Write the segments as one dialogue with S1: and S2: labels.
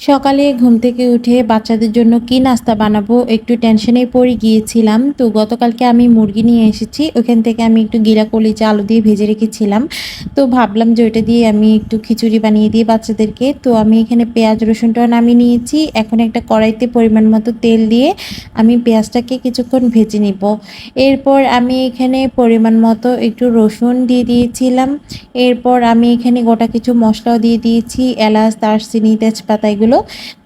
S1: সকালে ঘুম থেকে উঠে বাচ্চাদের জন্য কি নাস্তা বানাবো একটু টেনশনে পড়ে গিয়েছিলাম। তো গতকালকে আমি মুরগি নিয়ে এসেছি। ওখান থেকে আমি একটু গিলা কলিজা আলু দিয়ে ভেজে রেখেছিলাম। তো ভাবলাম যে ওইটা দিয়ে আমি একটু খিচুড়ি বানিয়ে দিই বাচ্চাদেরকে। তো আমি এখানে পেঁয়াজ রসুনটাও নামিয়ে নিয়েছি। এখন একটা কড়াইতে পরিমাণ মতো তেল দিয়ে আমি পেঁয়াজটাকে কিছুক্ষণ ভেজে নিব। এরপর আমি এখানে পরিমাণ মতো একটু রসুন দিয়ে দিয়েছিলাম। এরপর আমি এখানে গোটা কিছু মশলাও দিয়ে দিয়েছি, এলাচ, দারচিনি, তেজপাতা এগুলো।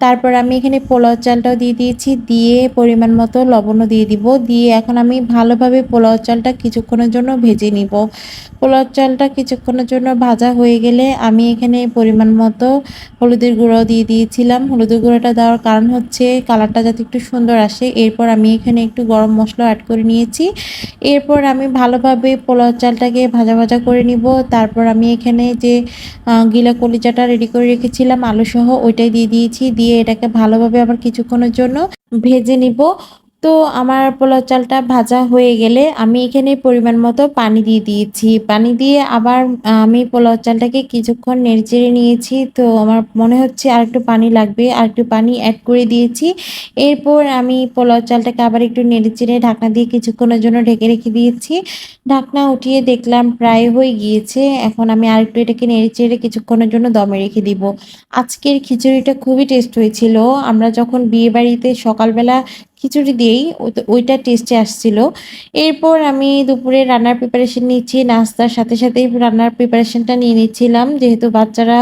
S1: তারপর আমি এখানে পোলাও চালটাও দিয়ে দিয়েছি, দিয়ে পরিমাণ মতো লবণও দিয়ে দিব। দিয়ে এখন আমি ভালোভাবে পোলাও চালটা কিছুক্ষণের জন্য ভেজে নিব। পোলাও চালটা কিছুক্ষণের জন্য ভাজা হয়ে গেলে আমি এখানে পরিমাণ মতো হলুদের গুঁড়াও দিয়ে দিয়েছিলাম। হলুদের গুঁড়োটা দেওয়ার কারণ হচ্ছে কালারটা যাতে একটু সুন্দর আসে। এরপর আমি এখানে একটু গরম মশলা অ্যাড করে নিয়েছি। এরপর আমি ভালোভাবে পোলাও চালটাকে ভাজা ভাজা করে নিব। তারপর আমি এখানে যে গিলা কলিজাটা রেডি করে রেখেছিলাম আলুসহ ওইটাই দিয়ে দিয়েছি। দিয়ে এটাকে ভালোভাবে আবার কিছুক্ষণের জন্য ভেজে নিব। তো আমার পোলাও চালটা ভাজা হয়ে গেলে আমি এখানে পরিমাণ মতো পানি দিয়ে দিয়েছি। পানি দিয়ে আবার আমি পোলাও চালটাকে কিছুক্ষণ নেড়েচেড়ে নিয়েছি। তো আমার মনে হচ্ছে আরেকটু পানি লাগবে, আরেকটু পানি অ্যাড করে দিয়েছি। এরপর আমি পোলাও চালটাকে আবার একটু নেড়েচেড়ে ঢাকনা দিয়ে কিছুক্ষণের জন্য ঢেকে রেখে দিয়েছি। ঢাকনা উঠিয়ে দেখলাম প্রায় হয়ে গিয়েছে। এখন আমি আরেকটু এটাকে নেড়েচেড়ে কিছুক্ষণের জন্য দমে রেখে দিব। আজকের খিচুড়িটা খুবই টেস্ট হয়েছিল। আমরা যখন বিয়েবাড়িতে সকালবেলা খিচুড়ি দেই ওইটা টেস্টে আসছিল। এরপর আমি দুপুরে রান্নার প্রিপারেশন নিচ্ছি। নাস্তার সাথে সাথেই রান্নার প্রিপারেশনটা নিয়ে নিচ্ছিলাম। যেহেতু বাচ্চারা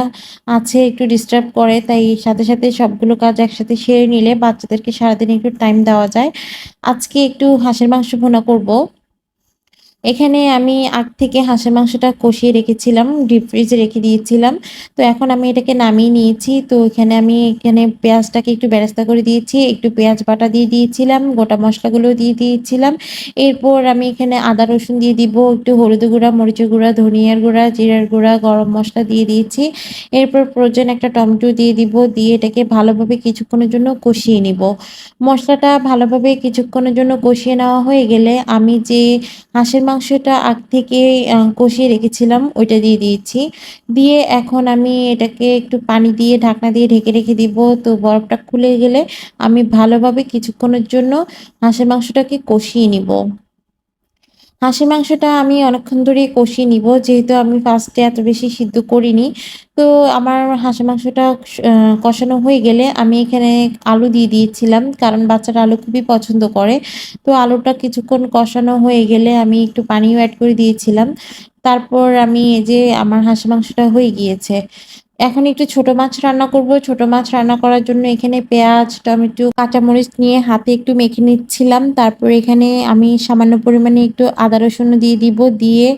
S1: আছে একটু ডিস্টার্ব করে, তাই সাথে সাথে সবগুলো কাজ একসাথে সেরে নিলে বাচ্চাদেরকে সারাদিন একটু টাইম দেওয়া যায়। আজকে একটু হাঁসের মাংস ভুনা করব। এখানে আমি আগ থেকে হাঁসের মাংসটা কষিয়ে রেখেছিলাম, ডিপ ফ্রিজে রেখে দিয়েছিলাম। তো এখন আমি এটাকে নামিয়ে নিয়েছি। তো এখানে পেঁয়াজটাকে একটু বেরেস্তা করে দিয়েছি, একটু পেঁয়াজ বাটা দিয়ে দিয়েছিলাম, গোটা মসলাগুলো দিয়ে দিয়েছিলাম। এরপর আমি এখানে আদা রসুন দিয়ে দিব, একটু হলুদ গুঁড়া, মরিচের গুঁড়া, ধনিয়ার গুঁড়া, জিরার গুঁড়া, গরম মসলা দিয়ে দিয়েছি। এরপর প্রয়োজন একটা টমেটো দিয়ে দিব, দিয়ে এটাকে ভালোভাবে কিছুক্ষণের জন্য কষিয়ে নিব। মসলাটা ভালোভাবে কিছুক্ষণের জন্য কষিয়ে নেওয়া হয়ে গেলে আমি যে হাঁসের মাংসটা আগ থেকে কষিয়ে রেখেছিলাম ওইটা দিয়ে দিয়েছি। দিয়ে এখন আমি এটাকে একটু পানি দিয়ে ঢাকনা দিয়ে ঢেকে রেখে দিব। তো বরফটা খুলে গেলে আমি ভালোভাবে কিছুক্ষণের জন্য হাঁসের মাংসটাকে কষিয়ে নিব। হাঁসের মাংসটা আমি অনেকক্ষণ ধরেই কষিয়ে নিব। যেহেতু আমি ফার্স্টে এত বেশি সিদ্ধ করিনি। তো আমার হাঁসের মাংসটা কষানো হয়ে গেলে আমি এখানে আলু দিয়ে দিয়েছিলাম। কারণ বাচ্চারা আলু খুবই পছন্দ করে। তো আলুটা কিছুক্ষণ কষানো হয়ে গেলে আমি একটু পানিও এড করে দিয়েছিলাম। তারপর আমি এই যে আমার হাঁসের মাংসটা হয়ে গিয়েছে। এখন একটু ছোট মাছ রান্না করব। ছোট মাছ রান্না করার জন্য এখানে পেঁয়াজ, টমেটো, কাঁচামরিচ নিয়ে হাতে একটু মেখে নিচ্ছিলাম। তারপর এখানে আমি সামান্য পরিমাণে একটু আদা রসুনও দিয়ে দিব। দিয়ে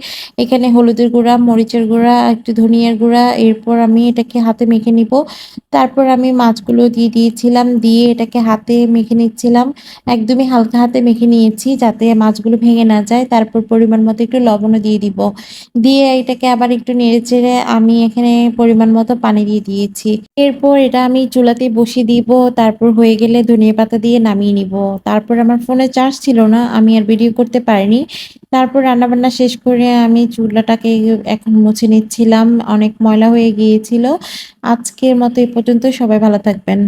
S1: এখানে হলুদের গুঁড়া, মরিচের গুঁড়া, একটু ধনিয়ার গুঁড়া, এরপর আমি এটাকে হাতে মেখে নিব। তারপর আমি মাছগুলো দিয়ে দিয়েছিলাম। দিয়ে এটাকে হাতে মেখে নিচ্ছিলাম। একদমই হালকা হাতে মেখে নিয়েছি যাতে মাছগুলো ভেঙে না যায়। তারপর পরিমাণ মতো একটু লবণও দিয়ে দিব। দিয়ে এটাকে আবার একটু নেড়েচেড়ে আমি এখানে পরিমাণ মতো পানি দিয়ে দিয়েছি। এরপর এটা আমি চুলাতে বসিয়ে দিব। তারপর হয়ে গেলে ধনিয়া পাতা দিয়ে নামিয়ে নিব। তারপর আমার ফোনে চার্জ ছিল না, আমি আর ভিডিও করতে পারিনি। তারপর রান্নাবান্না শেষ করে আমি চুলাটাকে এখন মুছে নিচ্ছিলাম। অনেক ময়লা হয়ে গিয়েছিল। আজকের মতো এ পর্যন্ত। সবাই ভালো থাকবেন।